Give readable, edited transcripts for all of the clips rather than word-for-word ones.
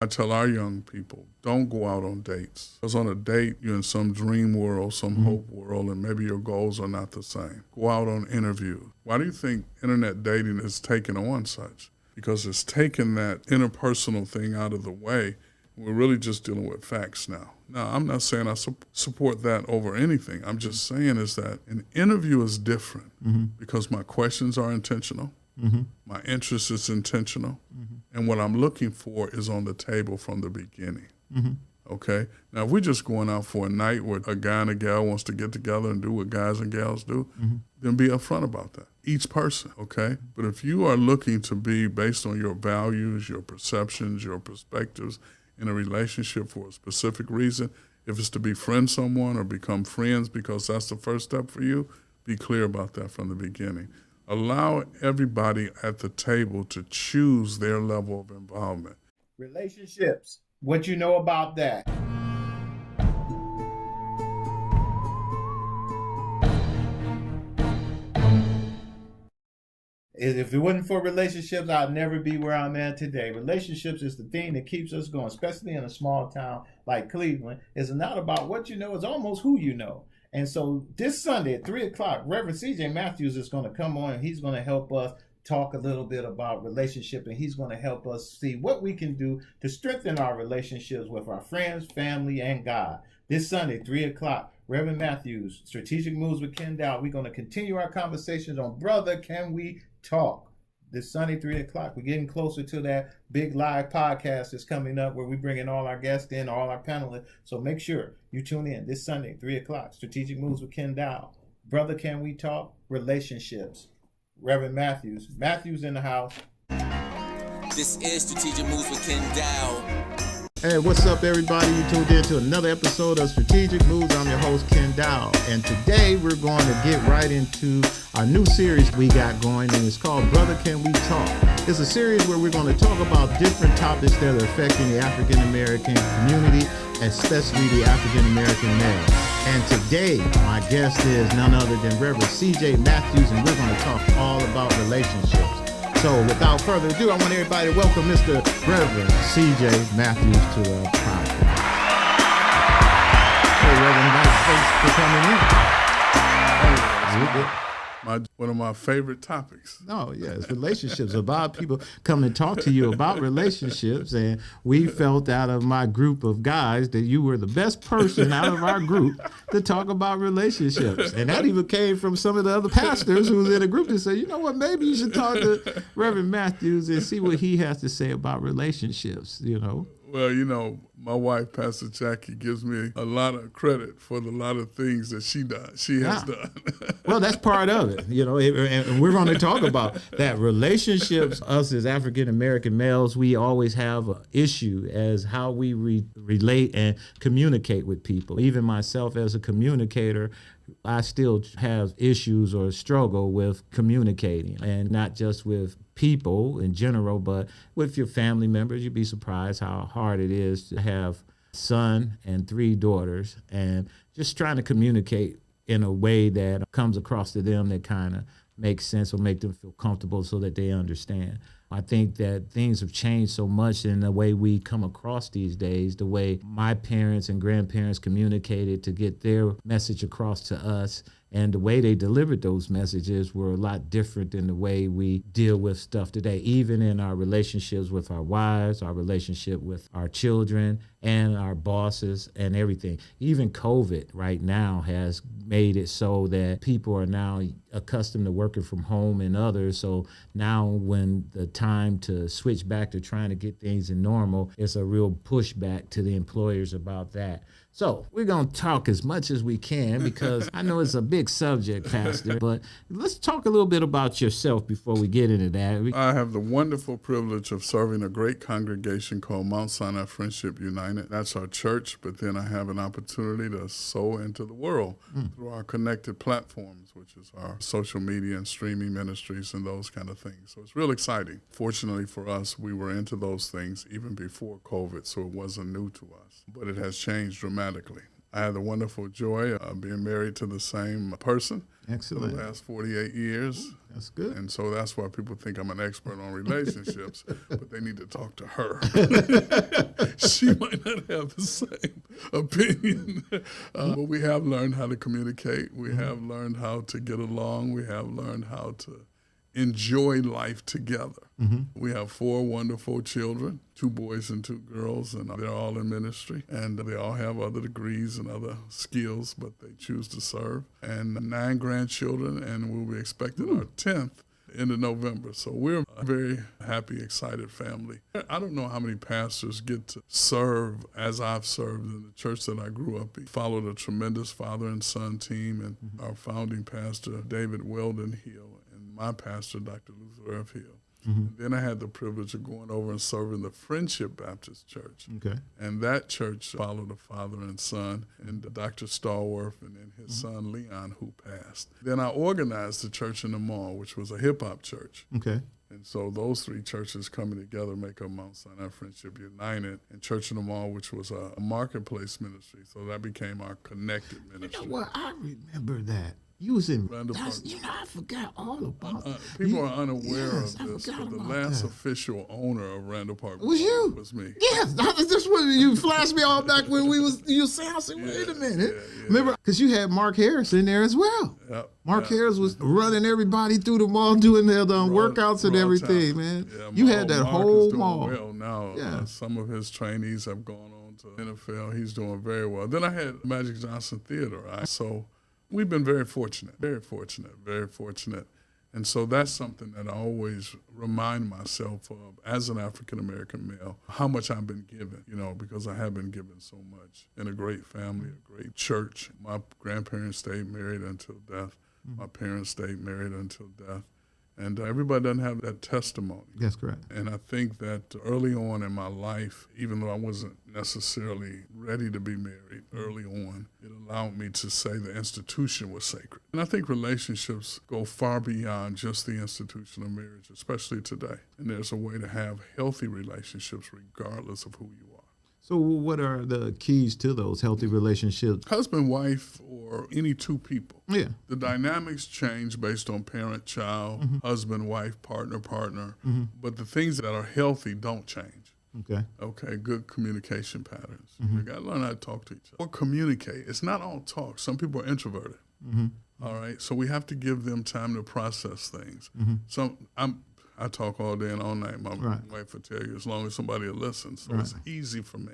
I tell our young people, don't go out on dates. Because on a date, you're in some dream world, some hope world, and maybe your goals are not the same. Go out on interviews. Why do you think internet dating is taking on such? Because it's taken that interpersonal thing out of the way. We're really just dealing with facts now. Now, I'm not saying I support that over anything. I'm just saying is that an interview is different because my questions are intentional. My interest is intentional. And what I'm looking for is on the table from the beginning. Okay? Now, if we're just going out for a night where a guy and a gal wants to get together and do what guys and gals do, then be upfront about that. Each person, okay? But if you are looking to be based on your values, your perceptions, your perspectives in a relationship for a specific reason, if it's to befriend someone or become friends because that's the first step for you, be clear about that from the beginning. Allow everybody at the table to choose their level of involvement. Relationships, what you know about that? If it wasn't for relationships, I'd never be where I'm at today. Relationships is the thing that keeps us going, especially in a small town like Cleveland. It's not about what you know, it's almost who you know. And so this Sunday at 3 o'clock, Reverend C.J. Matthews is going to come on and he's going to help us talk a little bit about relationship, and he's going to help us see what we can do to strengthen our relationships with our friends, family, and God. This Sunday, 3 o'clock, Reverend Matthews, Strategic Moves with Ken Dow. We're going to continue our conversations on Brother, Can We Talk? This Sunday, 3 o'clock. We're getting closer to that big live podcast that's coming up where we bring in all our guests in, all our panelists. So make sure you tune in this Sunday, 3 o'clock. Strategic Moves with Ken Dow. Brother, Can We Talk? Relationships. Reverend Matthews. Matthews in the house. This is Strategic Moves with Ken Dow. Hey, what's up, everybody? You tuned in to another episode of Strategic Moves. I'm your host, Ken Dow. And today we're going to get right into our new series we got going, and it's called Brother, Can We Talk? It's a series where we're going to talk about different topics that are affecting the African-American community, especially the African-American male. And today, my guest is none other than Reverend C.J. Matthews, and we're going to talk all about relationships. So without further ado, I want everybody to welcome Mr. Reverend C.J. Matthews to the podcast. Hey, Reverend, thanks for coming in. One of my favorite topics. Oh, yes, relationships. About people come and talk to you about relationships, and we felt out of my group of guys that you were the best person out of our group to talk about relationships. And that even came from some of the other pastors who was in the group that said, you know what, maybe you should talk to Reverend Matthews and see what he has to say about relationships, you know. Well, you know, my wife, Pastor Jackie, gives me a lot of credit for the lot of things that she has done. Well, that's part of it, you know, and we're going to talk about that. Relationships, us as African-American males, we always have an issue as how we relate and communicate with people. Even myself as a communicator, I still have issues or struggle with communicating, and not just with people in general, but with your family members. You'd be surprised how hard it is to have a son and 3 daughters, and just trying to communicate in a way that comes across to them that kind of makes sense or make them feel comfortable so that they understand. I think that things have changed so much in the way we come across these days, the way my parents and grandparents communicated to get their message across to us, and the way they delivered those messages were a lot different than the way we deal with stuff today, even in our relationships with our wives, our relationship with our children, and our bosses and everything. Even COVID right now has made it so that people are now accustomed to working from home and others. So now when the time to switch back to trying to get things in normal, it's a real pushback to the employers about that. So we're going to talk as much as we can because I know it's a big subject, Pastor, but let's talk a little bit about yourself before we get into that. I have the wonderful privilege of serving a great congregation called Mount Sinai Friendship United. That's our church, but then I have an opportunity to sow into the world through our connected platforms, which is our social media and streaming ministries and those kind of things. So it's real exciting. Fortunately for us, we were into those things even before COVID, so it wasn't new to us, but it has changed dramatically. I had the wonderful joy of being married to the same person for the last 48 years. That's good. And so that's why people think I'm an expert on relationships, but they need to talk to her. She might not have the same opinion. But we have learned how to communicate. We have learned how to get along. We have learned how to enjoy life together. We have 4 wonderful children, 2 boys and 2 girls, and they're all in ministry. And they all have other degrees and other skills, but they choose to serve. And 9 grandchildren, and we'll be expecting our 10th end of November. So we're a very happy, excited family. I don't know how many pastors get to serve as I've served in the church that I grew up in. Followed a tremendous father and son team, and our founding pastor, David Weldon Hill, and my pastor, Dr. Luther F. Hill. And then I had the privilege of going over and serving the Friendship Baptist Church. Okay. And that church followed a father and son, and Dr. Stallworth and then his son Leon, who passed. Then I organized the church in the mall, which was a hip-hop church. Okay. And so those 3 churches coming together make up Mount Sinai Friendship United, and Church in the Mall, which was a marketplace ministry. So that became our connected ministry. You know what? I remember that. You was in Randall Park. You know, I forgot all about it. People are unaware Yes, of this, I forgot but the about last that. official owner of Randall Park Was you? was me. Yes, that's what you flashed me all back when you were saying. I said, wait a minute. Remember, because you had Mark Harris in there as well. Yep, Mark yep. Harris was running everybody through the mall, doing their workouts and Raw everything, talent. man. Yeah, You had that Mark whole is doing mall. well now. Yeah. Some of his trainees have gone on to NFL. He's doing very well. Then I had Magic Johnson Theater. So we've been very fortunate, very fortunate, very fortunate. And so that's something that I always remind myself of as an African-American male, how much I've been given, because I have been given so much in a great family, a great church. My grandparents stayed married until death. My parents stayed married until death. And everybody doesn't have that testimony. That's correct. And I think that early on in my life, even though I wasn't necessarily ready to be married early on, it allowed me to say the institution was sacred. And I think relationships go far beyond just the institution of marriage, especially today. And there's a way to have healthy relationships regardless of who you are. So what are the keys to those healthy relationships? Husband, wife, or any 2 people. Yeah. The dynamics change based on parent, child, husband, wife, partner, but the things that are healthy don't change. Okay, good communication patterns. You got to learn how to talk to each other. Or communicate. It's not all talk. Some people are introverted. All right, so we have to give them time to process things. I talk all day and all night. My wife will tell you, as long as somebody will listen. So it's easy for me.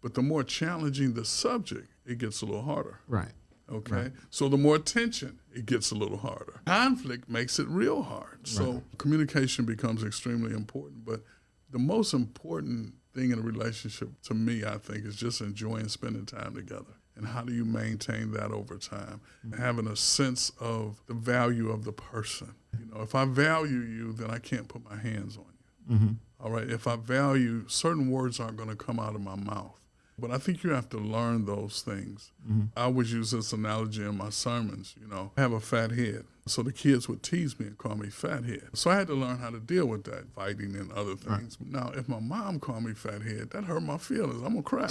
But the more challenging the subject, it gets a little harder. Right. Okay? So the more tension, it gets a little harder. Conflict makes it real hard. So communication becomes extremely important. But the most important thing in a relationship, to me, I think, is just enjoying spending time together. And how do you maintain that over time? Having a sense of the value of the person. If I value you, then I can't put my hands on you. All right? If I value, certain words aren't going to come out of my mouth. But I think you have to learn those things. I always use this analogy in my sermons. I have a fat head. So the kids would tease me and call me fat head. So I had to learn how to deal with that, fighting and other things. Now, if my mom called me fat head, that hurt my feelings. I'm going to cry.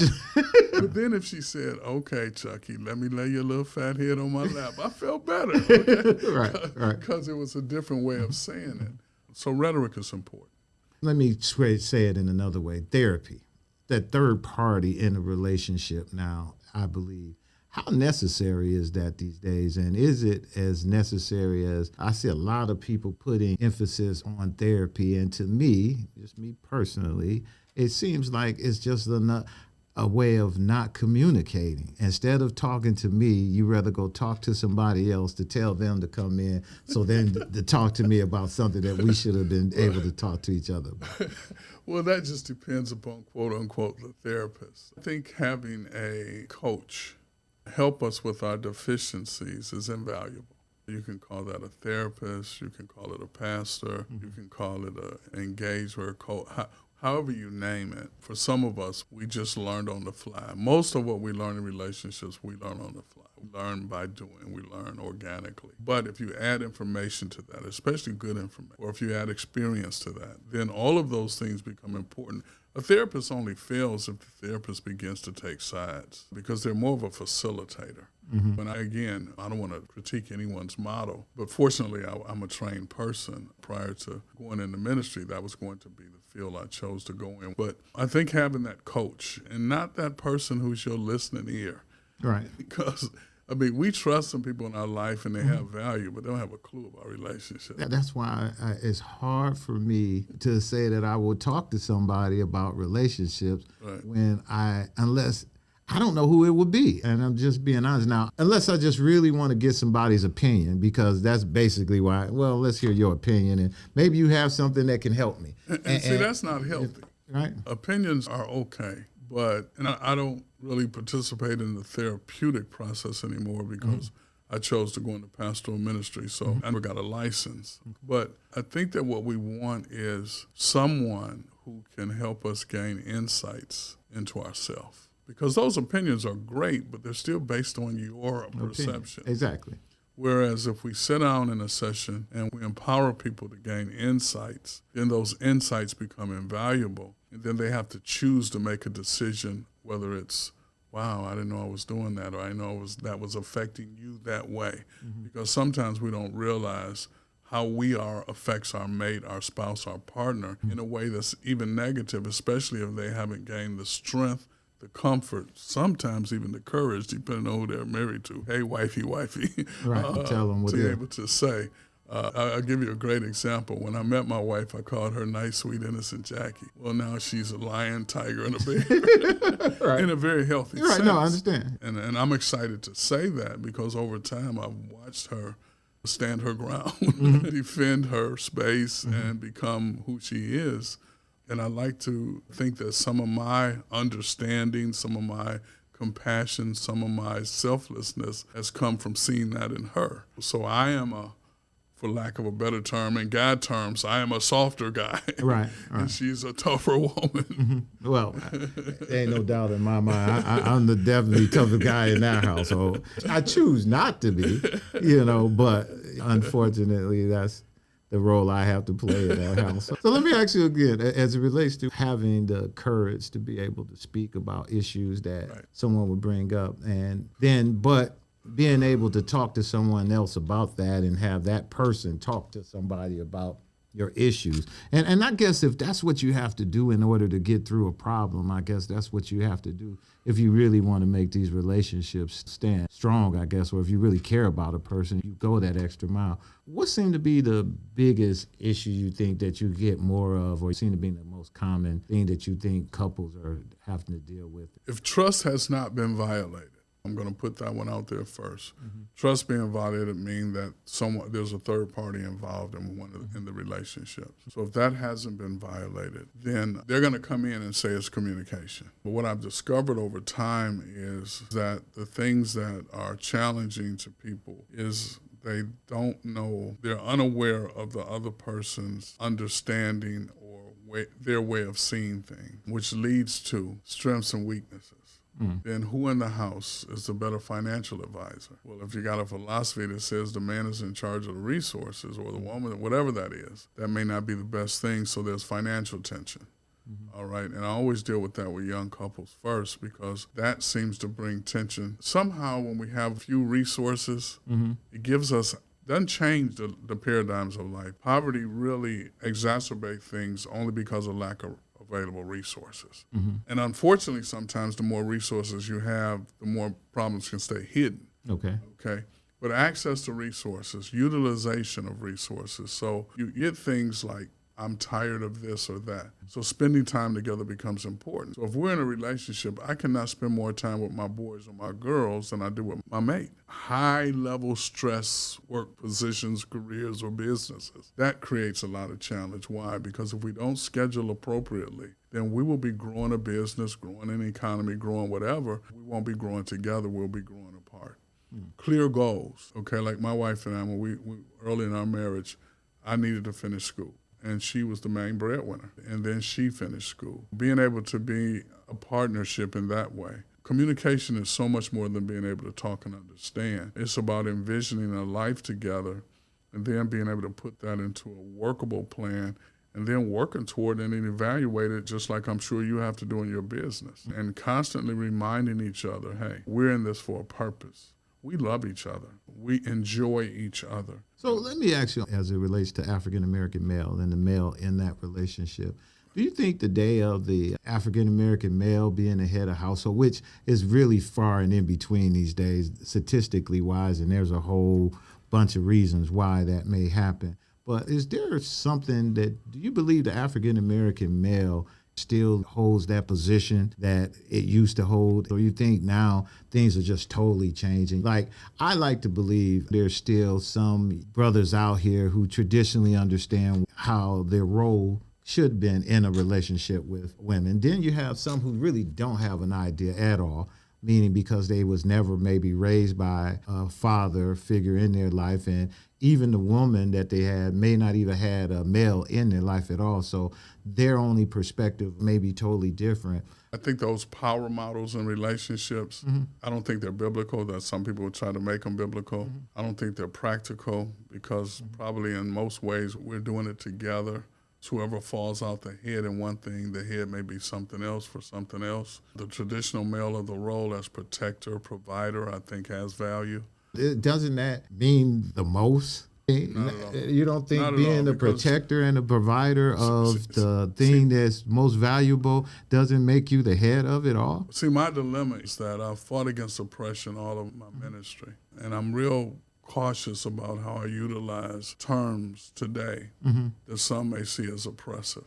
But then if she said, okay, Chucky, let me lay your little fat head on my lap, I felt better. Okay? Because it was a different way of saying it. So rhetoric is important. Let me say it in another way. Therapy. That third party in a relationship now, I believe. How necessary is that these days? And is it as necessary as I see a lot of people putting emphasis on therapy? And to me, just me personally, it seems like it's just a way of not communicating. Instead of talking to me, you rather go talk to somebody else to tell them to come in, so then to talk to me about something that we should have been able to talk to each other about. Well, that just depends upon, quote unquote, the therapist. I think having a coach help us with our deficiencies is invaluable. You can call that a therapist, you can call it a pastor, you can call it an engager, a coach, however you name it. For some of us, we just learned on the fly. Most of what we learn in relationships, we learn on the fly. We learn by doing, we learn organically. But if you add information to that, especially good information, or if you add experience to that, then all of those things become important. A therapist only fails if the therapist begins to take sides, because they're more of a facilitator. But I don't want to critique anyone's model, but fortunately I'm a trained person. Prior to going into ministry, that was going to be the field I chose to go in. But I think having that coach and not that person who's your listening ear. Right. Because, I mean, we trust some people in our life and they have value, but they don't have a clue about relationships. That's why it's hard for me to say that I will talk to somebody about relationships unless I don't know who it would be. And I'm just being honest now, unless I just really want to get somebody's opinion, because that's basically why, well, let's hear your opinion. And maybe you have something that can help me. And see, that's not healthy. Right. Opinions are okay, but I don't really participate in the therapeutic process anymore because I chose to go into pastoral ministry, so I never got a license. But I think that what we want is someone who can help us gain insights into ourselves. Because those opinions are great, but they're still based on your perception. Exactly. Whereas if we sit down in a session and we empower people to gain insights, then those insights become invaluable. And then they have to choose to make a decision, whether it's, wow, I didn't know I was doing that, or I know that was affecting you that way. Because sometimes we don't realize how we are affects our mate, our spouse, our partner in a way that's even negative, especially if they haven't gained the strength, the comfort, sometimes even the courage, depending on who they're married to. Hey, wifey. Right, tell them what to be able to say. I'll give you a great example. When I met my wife, I called her nice, sweet, innocent Jackie. Well, now she's a lion, tiger, and a bear right. in a very healthy You're right. sense. No, I understand. And I'm excited to say that because over time I've watched her stand her ground, defend her space, and become who she is. And I like to think that some of my understanding, some of my compassion, some of my selflessness has come from seeing that in her. So I am for lack of a better term, in God terms, I am a softer guy. Right. And she's a tougher woman. Well, there ain't no doubt in my mind. I'm the definitely tougher guy in that household. I choose not to be, but unfortunately that's the role I have to play in that house. So let me ask you again, as it relates to having the courage to be able to speak about issues that someone would bring up, but being able to talk to someone else about that and have that person talk to somebody about your issues. And I guess if that's what you have to do in order to get through a problem, I guess that's what you have to do if you really want to make these relationships stand strong, I guess, or if you really care about a person, you go that extra mile. What seem to be the biggest issue you think that you get more of, or seem to be the most common thing that you think couples are having to deal with? If trust has not been violated, I'm going to put that one out there first. Trust being violated means that there's a third party involved in the relationship. So if that hasn't been violated, then they're going to come in and say it's communication. But what I've discovered over time is that the things that are challenging to people is they don't know, they're unaware of the other person's understanding or their way of seeing things, which leads to strengths and weaknesses. Then who in the house is the better financial advisor? Well, if you got a philosophy that says the man is in charge of the resources or the woman, whatever that is, that may not be the best thing, so there's financial tension. All right, and I always deal with that with young couples first because that seems to bring tension. Somehow when we have few resources, it gives us, doesn't change the paradigms of life. Poverty really exacerbates things only because of lack of available resources. And unfortunately, sometimes the more resources you have, the more problems can stay hidden. Okay. But access to resources, utilization of resources. So you get things like, I'm tired of this or that. So spending time together becomes important. So if we're in a relationship, I cannot spend more time with my boys or my girls than I do with my mate. High-level stress, work positions, careers, or businesses. That creates a lot of challenge. Why? Because if we don't schedule appropriately, then we will be growing a business, growing an economy, growing whatever. We won't be growing together. We'll be growing apart. Clear goals. Like my wife and I, when we early in our marriage, I needed to finish school. And she was the main breadwinner. And then she finished school. Being able to be a partnership in that way. Communication is so much more than being able to talk and understand. It's about envisioning a life together and then being able to put that into a workable plan and then working toward it and evaluate it just like I'm sure you have to do in your business. And constantly reminding each other, hey, we're in this for a purpose. We love each other. We enjoy each other. So let me ask you, as it relates to African-American male and the male in that relationship, Do you think the day of the African-American male being the head of household, which is really far and in between these days, statistically wise, and there's a whole bunch of reasons why that may happen. But is there something do you believe the African-American male still holds that position that it used to hold? Or you think now things are just totally changing? Like, I like to believe there's still some brothers out here who traditionally understand how their role should have been in a relationship with women. Then you have some who really don't have an idea at all, meaning because they was never maybe raised by a father figure in their life, and even the woman that they had may not even had a male in their life at all. So their only perspective may be totally different. I think those power models in relationships, I don't think they're biblical. That some people would try to make them biblical. I don't think they're practical because probably in most ways we're doing it together. So whoever falls out the head in one thing, the head may be something else for something else. The traditional male of the role as protector, provider, I think has value. Doesn't that mean the most? You don't think being the protector and the provider of the thing that's most valuable doesn't make you the head of it all? See, my dilemma is that I've fought against oppression all of my ministry, and I'm real cautious about how I utilize terms today that some may see as oppressive.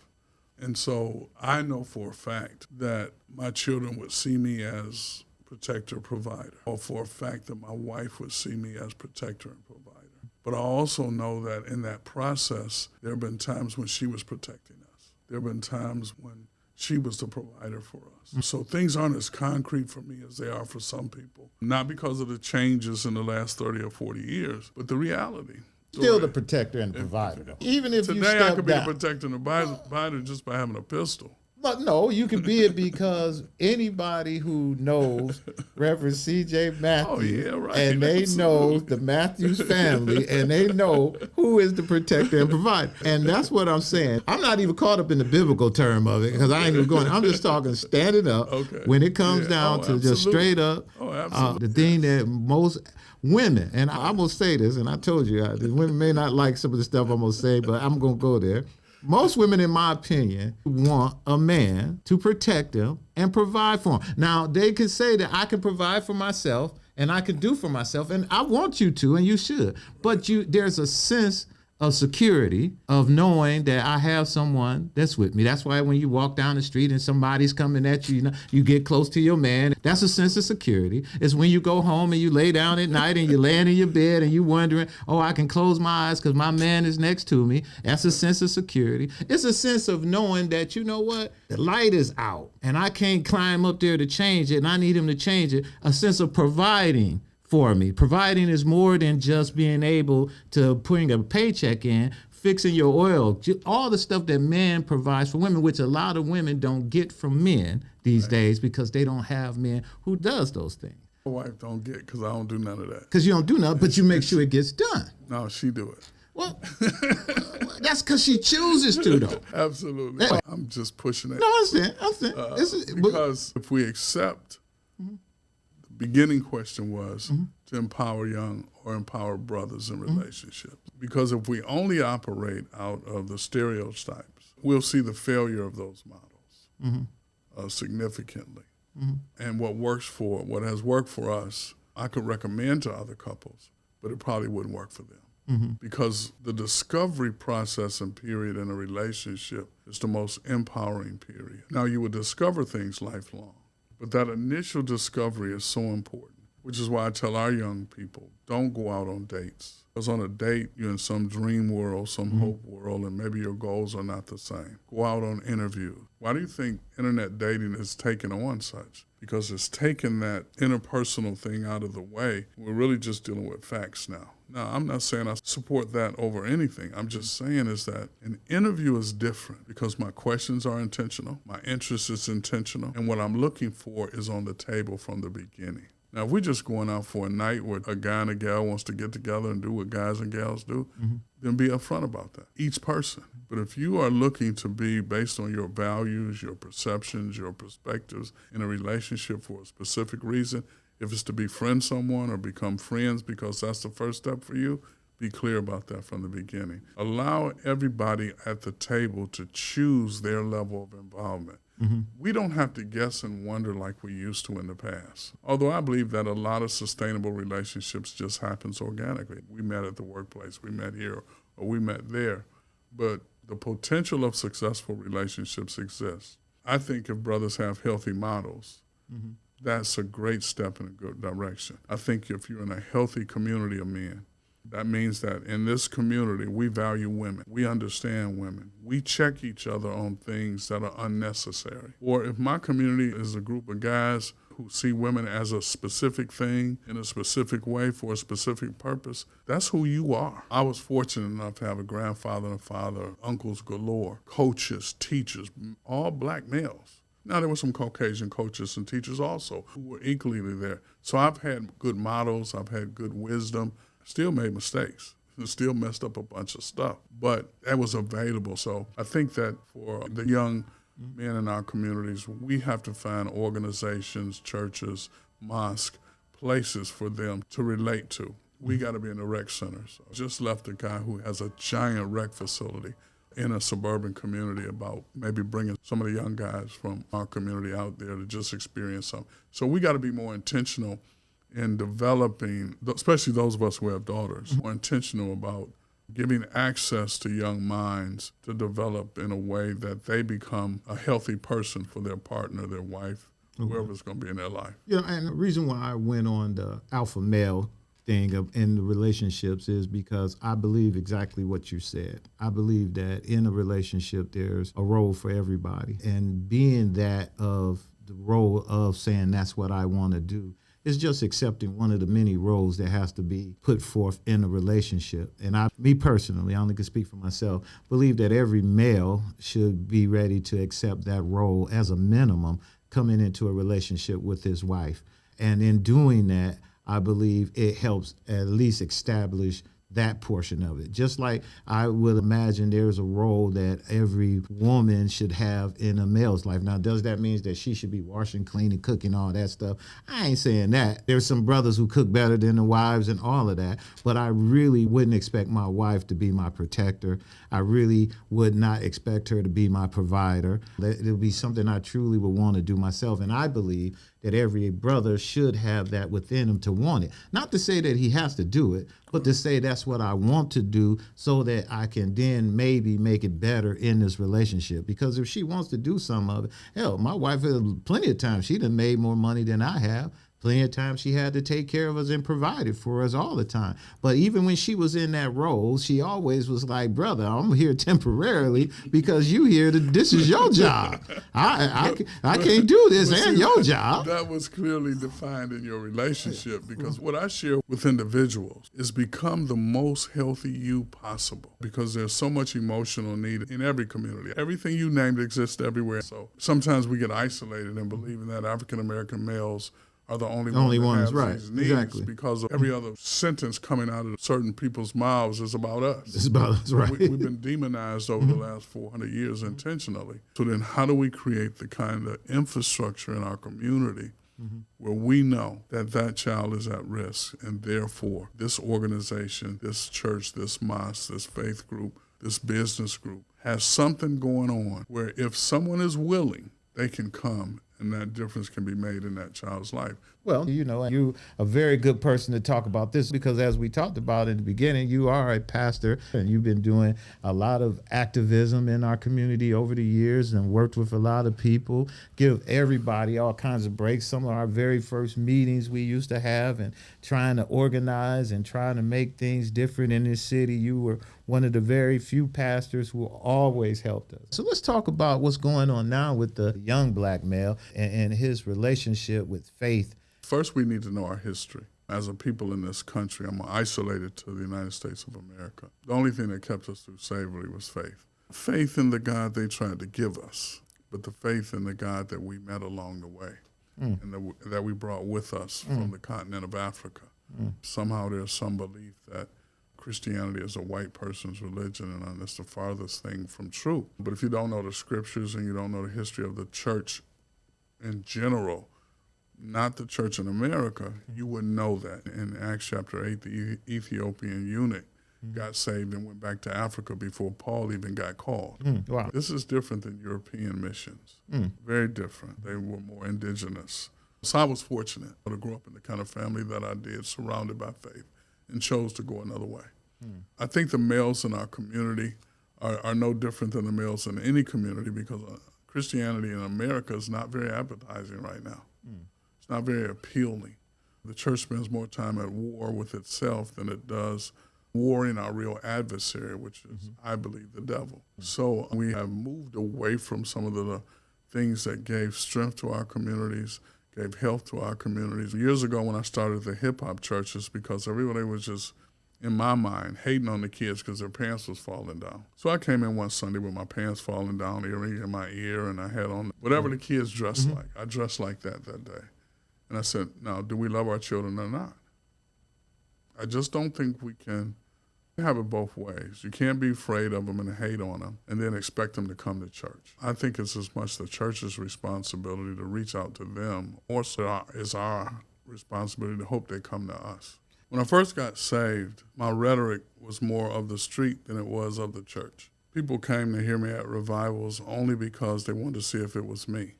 And so I know for a fact that my children would see me as protector, provider, or for a fact that my wife would see me as protector and provider. But I also know that in that process, there have been times when she was protecting us. There have been times when she was the provider for us. So things aren't as concrete for me as they are for some people. Not because of the changes in the last 30 or 40 years, but the reality. Still the protector and the provider, though. Even if today you step I could be down. the protector and the provider just by having a pistol. But no, you can be it because anybody who knows Reverend C.J. Matthews, and they know the Matthews family, and they know who is the protector and provider. And that's what I'm saying. I'm not even caught up in the biblical term of it because I ain't even going. I'm just talking standing up when it comes down to just straight up the thing that most women, and I'm going to say this, and I told you, the women may not like some of the stuff I'm going to say, but I'm going to go there. Most women, in my opinion, want a man to protect them and provide for them. Now, they can say that I can provide for myself and I can do for myself, and I want you to, and you should. But there's a sense of security of knowing that I have someone that's with me. That's why when you walk down the street and somebody's coming at you, you get close to your man. That's a sense of security. It's when you go home and you lay down at night and you're laying in your bed and you're wondering, oh, I can close my eyes because my man is next to me. That's a sense of security. It's a sense of knowing that, you know what, the light is out and I can't climb up there to change it and I need him to change it. A sense of providing for me. Providing is more than just being able to putting a paycheck in, fixing your oil, all the stuff that men provides for women, which a lot of women don't get from men these days because they don't have men who does those things. My wife don't get because I don't do none of that. Because you don't do nothing, but you make sure it gets done. No, she do it. Well, that's because she chooses to, though. Absolutely. I'm just pushing it. No, I understand. Because if we accept beginning question was to empower young or empower brothers in relationships. Because if we only operate out of the stereotypes, we'll see the failure of those models significantly. And what has worked for us, I could recommend to other couples, but it probably wouldn't work for them. Because the discovery process and period in a relationship is the most empowering period. Now, you would discover things lifelong. But that initial discovery is so important, which is why I tell our young people, don't go out on dates. Because on a date, you're in some dream world, some hope world, and maybe your goals are not the same. Go out on interviews. Why do you think internet dating is taken on such? Because it's taken that interpersonal thing out of the way. We're really just dealing with facts now. Now, I'm not saying I support that over anything. I'm just saying is that an interview is different because my questions are intentional, my interest is intentional, and what I'm looking for is on the table from the beginning. Now, if we're just going out for a night where a guy and a gal wants to get together and do what guys and gals do, then be upfront about that, each person. But if you are looking to be based on your values, your perceptions, your perspectives in a relationship for a specific reason, if it's to befriend someone or become friends because that's the first step for you, be clear about that from the beginning. Allow everybody at the table to choose their level of involvement. We don't have to guess and wonder like we used to in the past. Although I believe that a lot of sustainable relationships just happens organically. We met at the workplace, we met here, or we met there. But the potential of successful relationships exists. I think if brothers have healthy models, that's a great step in a good direction. I think if you're in a healthy community of men, that means that in this community, we value women. We understand women. We check each other on things that are unnecessary. Or if my community is a group of guys who see women as a specific thing in a specific way for a specific purpose, that's who you are. I was fortunate enough to have a grandfather and a father, uncles galore, coaches, teachers, all black males. Now, there were some Caucasian coaches and teachers also who were equally there. So I've had good models. I've had good wisdom. Still made mistakes, still messed up a bunch of stuff, but that was available. So I think that for the young men in our communities, we have to find organizations, churches, mosques, places for them to relate to. We got to be in the rec centers. I just left a guy who has a giant rec facility in a suburban community about maybe bringing some of the young guys from our community out there to just experience something. So we got to be more intentional in developing, especially those of us who have daughters, more intentional about giving access to young minds to develop in a way that they become a healthy person for their partner, their wife, whoever's going to be in their life. You know, and the reason why I went on the alpha male thing in the relationships is because I believe exactly what you said. I believe that in a relationship, there's a role for everybody. And being that of the role of saying that's what I want to do, it's just accepting one of the many roles that has to be put forth in a relationship. And me personally, I only can speak for myself, believe that every male should be ready to accept that role as a minimum coming into a relationship with his wife. And in doing that, I believe it helps at least establish that portion of it. Just like I would imagine there's a role that every woman should have in a male's life. Now, does that mean that she should be washing, cleaning, cooking, all that stuff? I ain't saying that. There's some brothers who cook better than the wives and all of that, but I really wouldn't expect my wife to be my protector. I really would not expect her to be my provider. It would be something I truly would want to do myself, and I believe that every brother should have that within him to want it. Not to say that he has to do it, but to say that's what I want to do so that I can then maybe make it better in this relationship. Because if she wants to do some of it, hell, my wife has plenty of times, she done made more money than I have. Plenty of times she had to take care of us and provided for us all the time. But even when she was in that role, she always was like, brother, I'm here temporarily because you here, this is your job. I can't do this and your job. That was clearly defined in your relationship, because what I share with individuals is become the most healthy you possible, because there's so much emotional need in every community. Everything you named exists everywhere. So sometimes we get isolated in believing that African-American males are the only ones that have these needs, exactly, because of every other sentence coming out of certain people's mouths is about us. It's about us, right? We've been demonized over the last 400 years intentionally. So then how do we create the kind of infrastructure in our community where we know that that child is at risk, and therefore this organization, this church, this mosque, this faith group, this business group has something going on where if someone is willing, they can come and that difference can be made in that child's life. Well, you know, you're a very good person to talk about this, because as we talked about in the beginning, you are a pastor and you've been doing a lot of activism in our community over the years and worked with a lot of people, give everybody all kinds of breaks. Some of our very first meetings we used to have and trying to organize and trying to make things different in this city. You were one of the very few pastors who always helped us. So let's talk about what's going on now with the young black male and his relationship with faith. First, we need to know our history. As a people in this country, I'm isolated to the United States of America. The only thing that kept us through slavery was faith. Faith in the God they tried to give us, but the faith in the God that we met along the way and that we brought with us from the continent of Africa. Somehow there's some belief that Christianity is a white person's religion, and that's the farthest thing from true. But if you don't know the scriptures and you don't know the history of the church in general, not the church in America, you wouldn't know that. In Acts chapter 8, the Ethiopian eunuch, got saved and went back to Africa before Paul even got called. Wow. This is different than European missions. Very different. They were more indigenous. So I was fortunate to grow up in the kind of family that I did, surrounded by faith, and chose to go another way. I think the males in our community are no different than the males in any community, because Christianity in America is not very appetizing right now. It's not very appealing. The church spends more time at war with itself than it does warring our real adversary, which is, I believe, the devil. So we have moved away from some of the things that gave strength to our communities, gave health to our communities. Years ago when I started the hip-hop churches, because everybody was just, in my mind, hating on the kids because their pants was falling down. So I came in one Sunday with my pants falling down, earring in my ear, and I had on whatever the kids dressed like. I dressed like that day. And I said, now, do we love our children or not? I just don't think we can have it both ways. You can't be afraid of them and hate on them and then expect them to come to church. I think it's as much the church's responsibility to reach out to them, or so it's our responsibility to hope they come to us. When I first got saved, my rhetoric was more of the street than it was of the church. People came to hear me at revivals only because they wanted to see if it was me.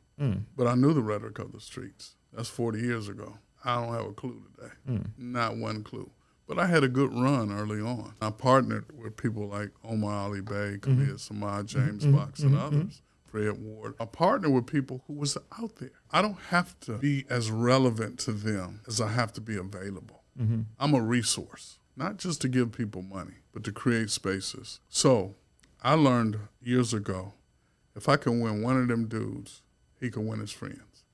But I knew the rhetoric of the streets. That's 40 years ago. I don't have a clue today. Not one clue. But I had a good run early on. I partnered with people like Omar Ali Bey, Khalid Samad, James Box, and others, Fred Ward. I partnered with people who was out there. I don't have to be as relevant to them as I have to be available. I'm a resource, not just to give people money, but to create spaces. So I learned years ago, if I can win one of them dudes, he can win his friends.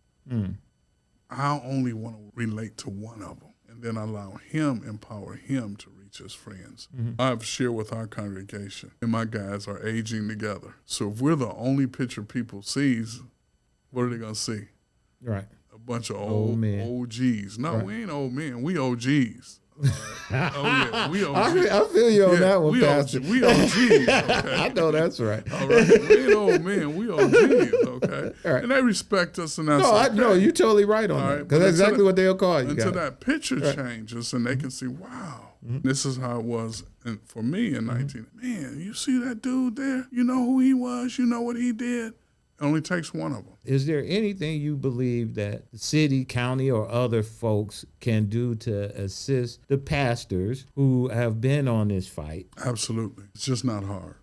I only want to relate to one of them, and then allow him, empower him to reach his friends. I've shared with our congregation, and my guys are aging together. So if we're the only picture people sees, what are they going to see? Right. A bunch of old men. OGs. No, we ain't old men. We OGs. Right. Oh, yeah, we OGs. I feel you on that one, Pastor. We OGs, okay? I know that's right. All right. We ain't old men. We OGs, okay? Right. And they respect us, and that's No, okay. no, you're totally right on that. Because that's exactly what they'll call you. Until that picture changes and they can see, wow, this is how it was for me in 19. Man, you see that dude there? You know who he was? You know what he did? It only takes one of them. Is there anything you believe that the city, county, or other folks can do to assist the pastors who have been on this fight? Absolutely. It's just not hard.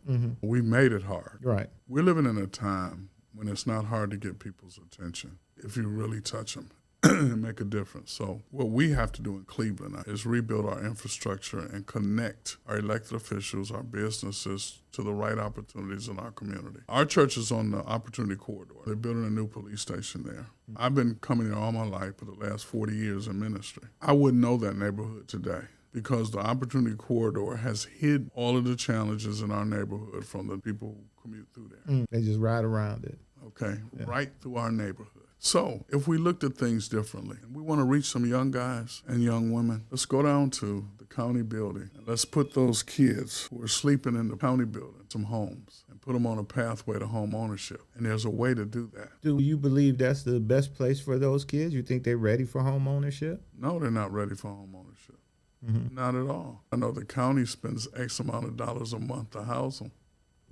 We made it hard. Right. We're living in a time when it's not hard to get people's attention if you really touch them and make a difference. So what we have to do in Cleveland is rebuild our infrastructure and connect our elected officials, our businesses, to the right opportunities in our community. Our church is on the Opportunity Corridor. They're building a new police station there. I've been coming there all my life for the last 40 years in ministry. I wouldn't know that neighborhood today because the Opportunity Corridor has hid all of the challenges in our neighborhood from the people who commute through there. They just ride around it. Okay, right through our neighborhood. So if we looked at things differently, and we want to reach some young guys and young women, let's go down to the county building and let's put those kids who are sleeping in the county building, some homes, and put them on a pathway to home ownership. And there's a way to do that. Do you believe that's the best place for those kids? You think they're ready for home ownership? No, they're not ready for home ownership. Not at all. I know the county spends X amount of dollars a month to house them.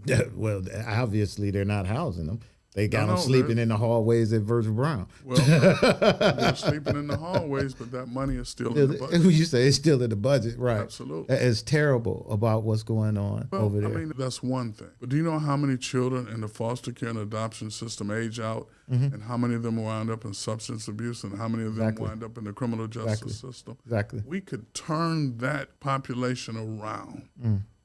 Yeah, well, obviously they're not housing them. They got them No, sleeping in the hallways at Virgil Brown. Well, they're sleeping in the hallways, but that money is still in the budget. You say it's still in the budget, right? Absolutely. It's terrible about what's going on over there. I mean, that's one thing. But do you know how many children in the foster care and adoption system age out, and how many of them wind up in substance abuse, and how many of them wind up in the criminal justice system? Exactly. We could turn that population around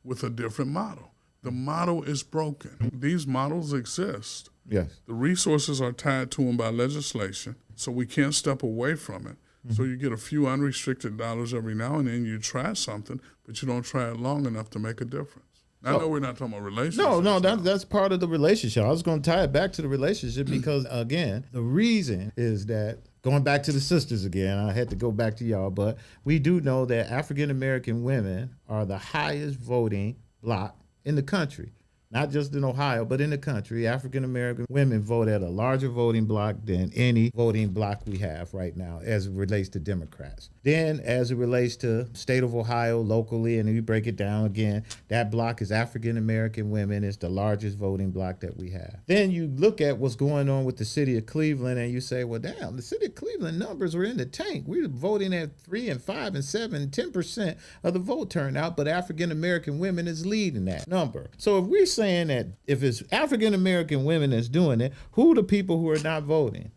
with a different model. The model is broken. These models exist. Yes. The resources are tied to them by legislation, so we can't step away from it. So you get a few unrestricted dollars every now and then, you try something, but you don't try it long enough to make a difference. I know we're not talking about relationships. No, that's part of the relationship. I was going to tie it back to the relationship because, again, the reason is that, going back to the sisters again, I had to go back to y'all, but we do know that African-American women are the highest voting bloc in the country. not just in Ohio, but in the country, African American women vote at a larger voting block than any voting block we have right now as it relates to Democrats. Then as it relates to state of Ohio locally, and we break it down again, that block is African American women. It's the largest voting block that we have. Then you look at what's going on with the city of Cleveland and you say, well, damn, the city of Cleveland numbers were in the tank. We were voting at 3 and 5 and 7, 10% of the vote turnout, but African American women is leading that number. So if we're saying that if it's African American women that's doing it, who are the people who are not voting?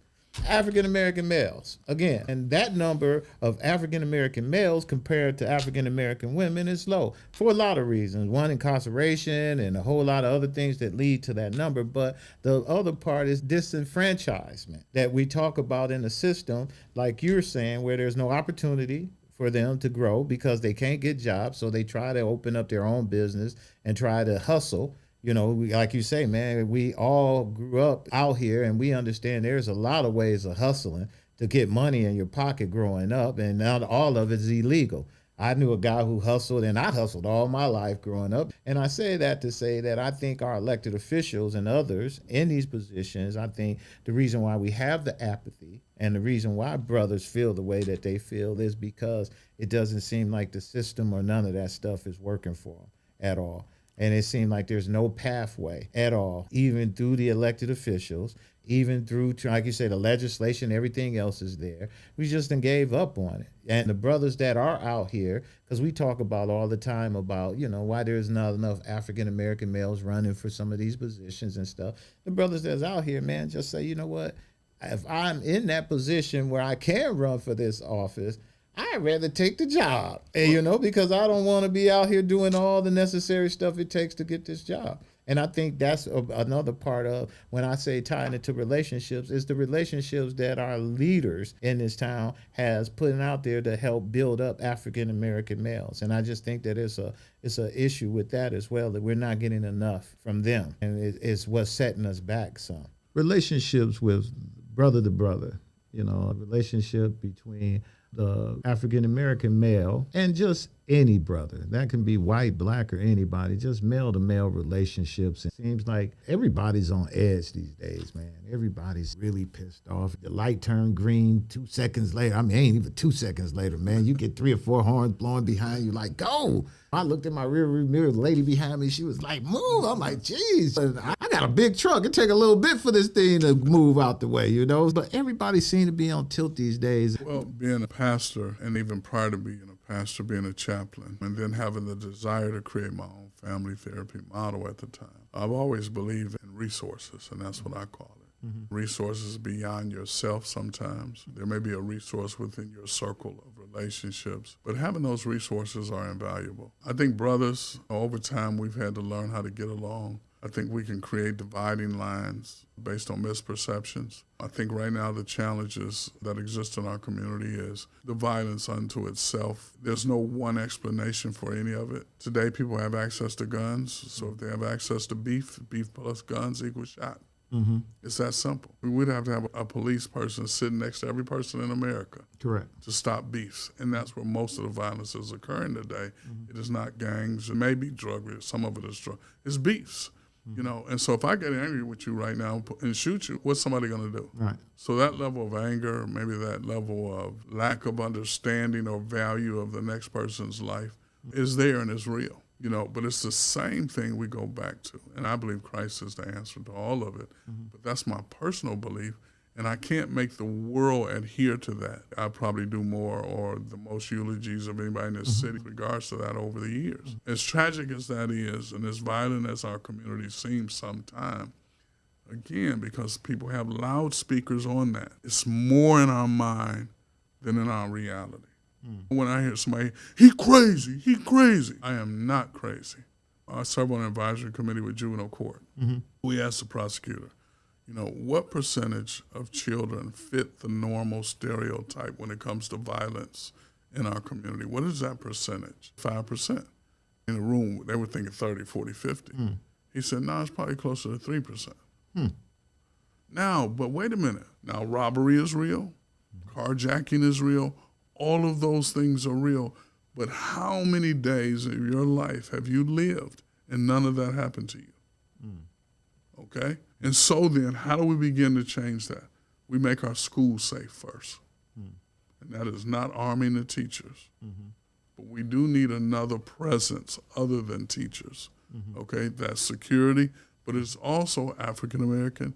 African American males again, and that number of African American males compared to African American women is low for a lot of reasons. One, incarceration and a whole lot of other things that lead to that number. But the other part is disenfranchisement that we talk about in the system, like you're saying, where there's no opportunity for them to grow because they can't get jobs, so they try to open up their own business and try to hustle. You know, like you say, man, we all grew up out here and we understand there's a lot of ways of hustling to get money in your pocket growing up, and not all of it is illegal. I knew a guy who hustled, and I hustled all my life growing up. And I say that to say that I think our elected officials and others in these positions, I think the reason why we have the apathy and the reason why brothers feel the way that they feel is because it doesn't seem like the system or none of that stuff is working for them at all. And it seemed like there's no pathway at all, even through the elected officials, even through, like you say, the legislation, everything else is there. We just done gave up on it. And the brothers that are out here, because we talk about all the time about, you know, why there's not enough African-American males running for some of these positions and stuff. The brothers that's out here, man, just say, you know what, if I'm in that position where I can run for this office, I'd rather take the job, and, you know, because I don't want to be out here doing all the necessary stuff it takes to get this job. And I think that's another part of when I say tying it to relationships is the relationships that our leaders in this town has put out there to help build up African American males. And I just think that it's an issue with that as well, that we're not getting enough from them, and it's what's setting us back some. Relationships with brother to brother, you know, a relationship between the African-American male and just any brother. That can be white, black, or anybody, just male-to-male relationships. It seems like everybody's on edge these days, man. Everybody's really pissed off. The light turned green 2 seconds later. I mean, ain't even 2 seconds later, man. You get 3 or 4 horns blowing behind you like, go! I looked in my rear view mirror, the lady behind me, she was like, move. I'm like, geez, I got a big truck. It take a little bit for this thing to move out the way, you know? But everybody seems to be on tilt these days. Well, being a pastor, and even prior to being a pastor, being a chaplain, and then having the desire to create my own family therapy model at the time, I've always believed in resources, and that's what I call it. Mm-hmm. Resources beyond yourself sometimes. There may be a resource within your circle of relationships, but having those resources are invaluable. I think brothers, over time, we've had to learn how to get along. I think we can create dividing lines based on misperceptions. I think right now the challenges that exist in our community is the violence unto itself. There's no one explanation for any of it. Today people have access to guns, so if they have access to beef plus guns equals shot. Mm-hmm. It's that simple. We would have to have a police person sitting next to every person in America. Correct. To stop beefs. And that's where most of the violence is occurring today. Mm-hmm. It is not gangs. It may be drug. Some of it is drug. It's beefs. Mm-hmm. You know, and so if I get angry with you right now and shoot you, what's somebody going to do? Right. So that level of anger, maybe that level of lack of understanding or value of the next person's life is there and is real. You know, but it's the same thing we go back to. And I believe Christ is the answer to all of it. Mm-hmm. But that's my personal belief. And I can't make the world adhere to that. I probably do more or the most eulogies of anybody in this city in regards to that over the years. Mm-hmm. As tragic as that is, and as violent as our community seems sometimes, again, because people have loudspeakers on that, it's more in our mind than in our reality. When I hear somebody, he crazy. I am not crazy. I serve on an advisory committee with juvenile court. Mm-hmm. We asked the prosecutor, you know, what percentage of children fit the normal stereotype when it comes to violence in our community? What is that percentage? 5%. In the room, they were thinking 30, 40, 50. Mm. He said, no, it's probably closer to 3%. Now, but wait a minute. Now, robbery is real. Carjacking is real. All of those things are real, but how many days of your life have you lived and none of that happened to you? okay? And so then, how do we begin to change that? We make our schools safe first. And that is not arming the teachers. But we do need another presence other than teachers, okay? That's security, but it's also African-American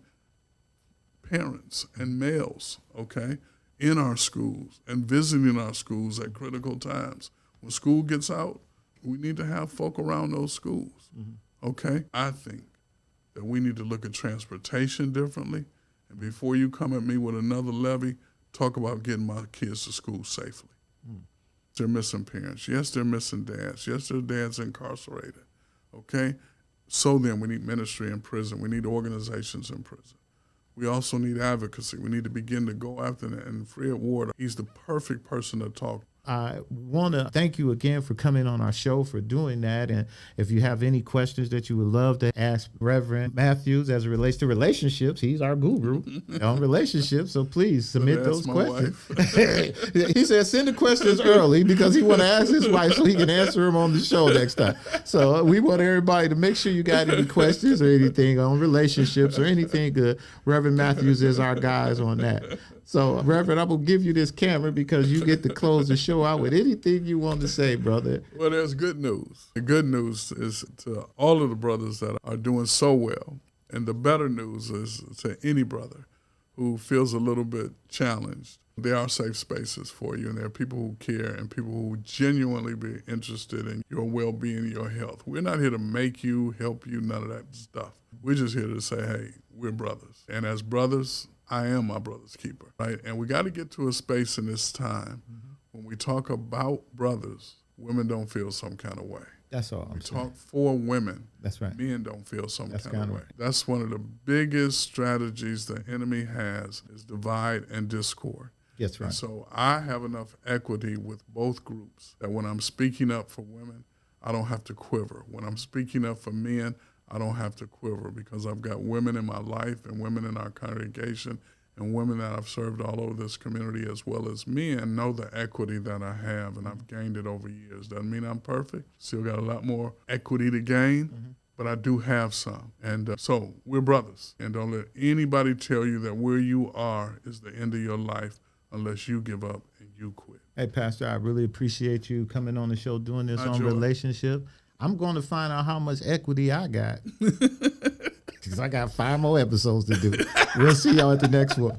parents and males, okay, in our schools and visiting our schools at critical times. When school gets out, we need to have folk around those schools, okay? I think that we need to look at transportation differently. And before you come at me with another levy, talk about getting my kids to school safely. They're missing parents. Yes, they're missing dads. Yes, their dad's incarcerated, okay? So then we need ministry in prison. We need organizations in prison. We also need advocacy. We need to begin to go after that. And Fred Ward, he's the perfect person to talk. I want to thank you again for coming on our show, for doing that. And if you have any questions that you would love to ask Reverend Matthews as it relates to relationships, he's our guru on relationships. So please submit those questions. He said send the questions early because he want to ask his wife so he can answer them on the show next time. So we want everybody to make sure you got any questions or anything on relationships or anything good. Reverend Matthews is our guys on that. So, Reverend, I'm going to give you this camera because you get to close the show out with anything you want to say, brother. Well, there's good news. The good news is to all of the brothers that are doing so well. And the better news is to any brother who feels a little bit challenged. There are safe spaces for you, and there are people who care and people who genuinely be interested in your well-being, your health. We're not here to make you, help you, none of that stuff. We're just here to say, hey, we're brothers. And as brothers, I am my brother's keeper, right? And we got to get to a space in this time when we talk about brothers, women don't feel some kind of way. That's all. We talk for women. That's right. Men don't feel some That's kind of way. right. That's one of the biggest strategies the enemy has is divide and discord. That's right. And so I have enough equity with both groups that when I'm speaking up for women, I don't have to quiver. When I'm speaking up for men, I don't have to quiver because I've got women in my life and women in our congregation and women that I've served all over this community as well as men know the equity that I have, and I've gained it over years. Doesn't mean I'm perfect. Still got a lot more equity to gain, but I do have some. And so we're brothers. And don't let anybody tell you that where you are is the end of your life unless you give up and you quit. Hey, Pastor, I really appreciate you coming on the show doing this on Joy. relationship. I'm going to find out how much equity I got because I got 5 more episodes to do. We'll see y'all at the next one.